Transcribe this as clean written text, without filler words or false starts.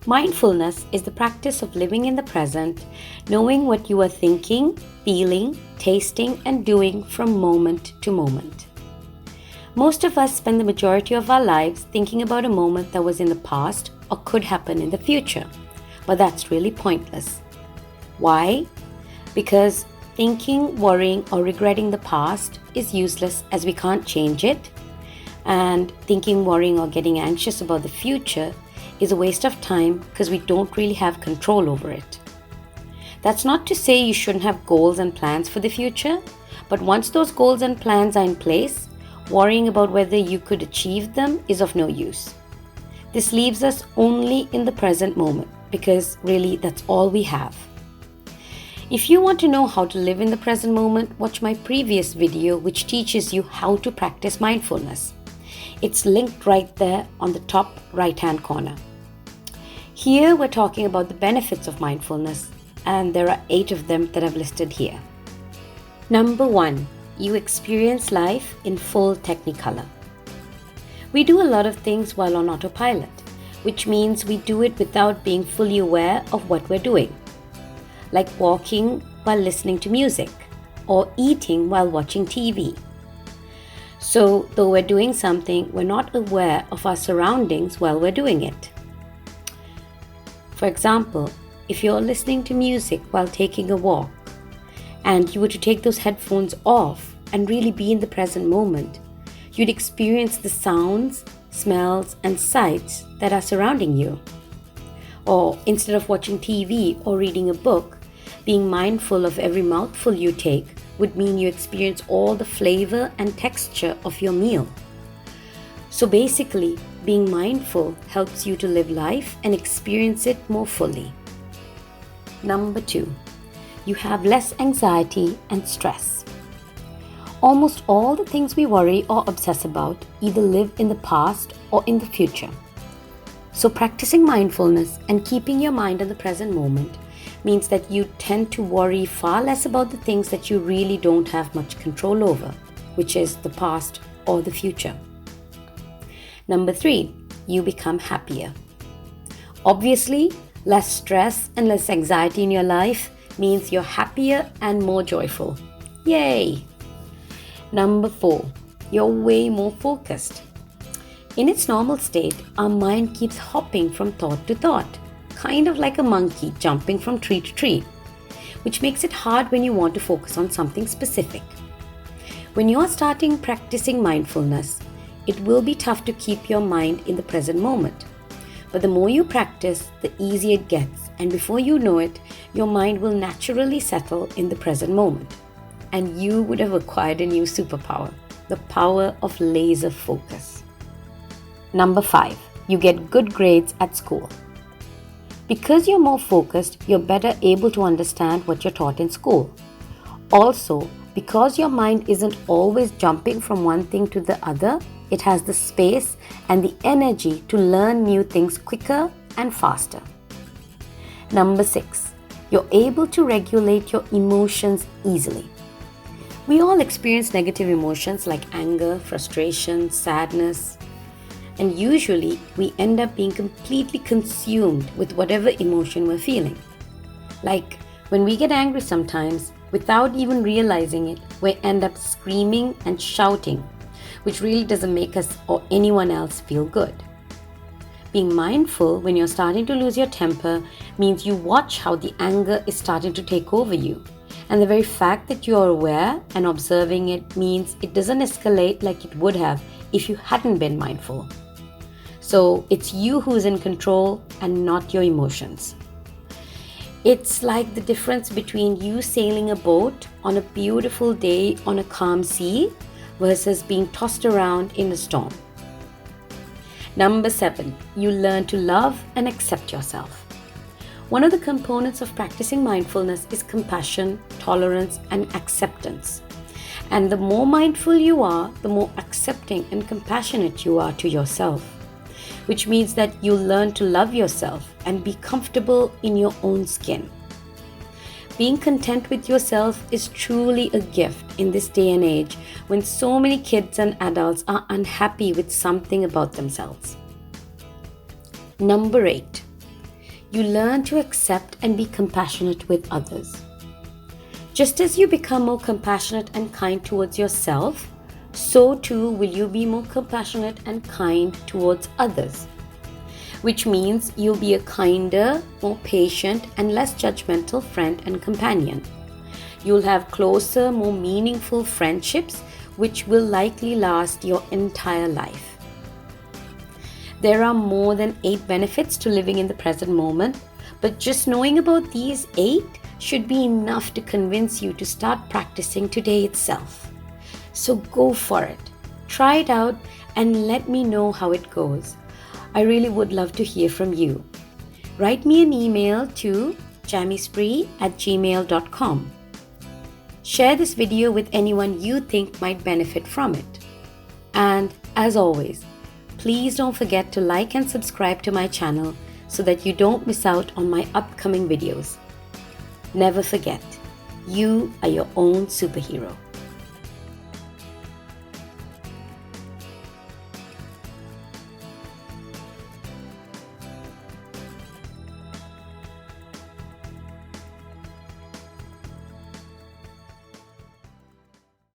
Mindfulness is the practice of living in the present, knowing what you are thinking, feeling, tasting, and doing from moment to moment. Most of us spend the majority of our lives thinking about a moment that was in the past or could happen in the future, but that's really pointless. Why? Because thinking, worrying, or regretting the past is useless as we can't change it, and thinking, worrying, or getting anxious about the future is a waste of time because we don't really have control over it. That's not to say you shouldn't have goals and plans for the future, but once those goals and plans are in place, worrying about whether you could achieve them is of no use. This leaves us only in the present moment because really that's all we have. If you want to know how to live in the present moment, watch my previous video which teaches you how to practice mindfulness. It's linked right there on the top right-hand corner. Here we're talking about the benefits of mindfulness, and there are 8 of them that I've listed here. Number 1, you experience life in full technicolor. We do a lot of things while on autopilot, which means we do it without being fully aware of what we're doing, like walking while listening to music or eating while watching TV. So, though we're doing something, we're not aware of our surroundings while we're doing it. For example, if you're listening to music while taking a walk, and you were to take those headphones off and really be in the present moment, you'd experience the sounds, smells, and sights that are surrounding you. Or instead of watching TV or reading a book, being mindful of every mouthful you take would mean you experience all the flavor and texture of your meal. So basically, being mindful helps you to live life and experience it more fully. Number 2, you have less anxiety and stress. Almost all the things we worry or obsess about either live in the past or in the future. So practicing mindfulness and keeping your mind in the present moment means that you tend to worry far less about the things that you really don't have much control over, which is the past or the future. Number 3, you become happier. Obviously, less stress and less anxiety in your life means you're happier and more joyful. Yay! Number 4, you're way more focused. In its normal state, our mind keeps hopping from thought to thought, kind of like a monkey jumping from tree to tree, which makes it hard when you want to focus on something specific. When you're starting practicing mindfulness, it will be tough to keep your mind in the present moment. But the more you practice, the easier it gets, and before you know it, your mind will naturally settle in the present moment. And you would have acquired a new superpower, the power of laser focus. Number 5, you get good grades at school. Because you're more focused, you're better able to understand what you're taught in school. Also, because your mind isn't always jumping from one thing to the other, it has the space and the energy to learn new things quicker and faster. Number 6, you're able to regulate your emotions easily. We all experience negative emotions like anger, frustration, sadness, and usually we end up being completely consumed with whatever emotion we're feeling. Like when we get angry sometimes, without even realizing it, we end up screaming and shouting, which really doesn't make us or anyone else feel good. Being mindful when you're starting to lose your temper means you watch how the anger is starting to take over you. And the very fact that you're aware and observing it means it doesn't escalate like it would have if you hadn't been mindful. So it's you who's in control and not your emotions. It's like the difference between you sailing a boat on a beautiful day on a calm sea versus being tossed around in a storm. Number 7, you learn to love and accept yourself. One of the components of practicing mindfulness is compassion, tolerance, and acceptance. And the more mindful you are, the more accepting and compassionate you are to yourself, which means that you'll learn to love yourself and be comfortable in your own skin. Being content with yourself is truly a gift in this day and age when so many kids and adults are unhappy with something about themselves. Number 8, you learn to accept and be compassionate with others. Just as you become more compassionate and kind towards yourself, so too will you be more compassionate and kind towards others. Which means you'll be a kinder, more patient, and less judgmental friend and companion. You'll have closer, more meaningful friendships, which will likely last your entire life. There are more than 8 benefits to living in the present moment, but just knowing about these 8 should be enough to convince you to start practicing today itself. So go for it. Try it out and let me know how it goes. I really would love to hear from you. Write me an email to jamispree@gmail.com. Share this video with anyone you think might benefit from it. And as always, please don't forget to like and subscribe to my channel so that you don't miss out on my upcoming videos. Never forget, you are your own superhero.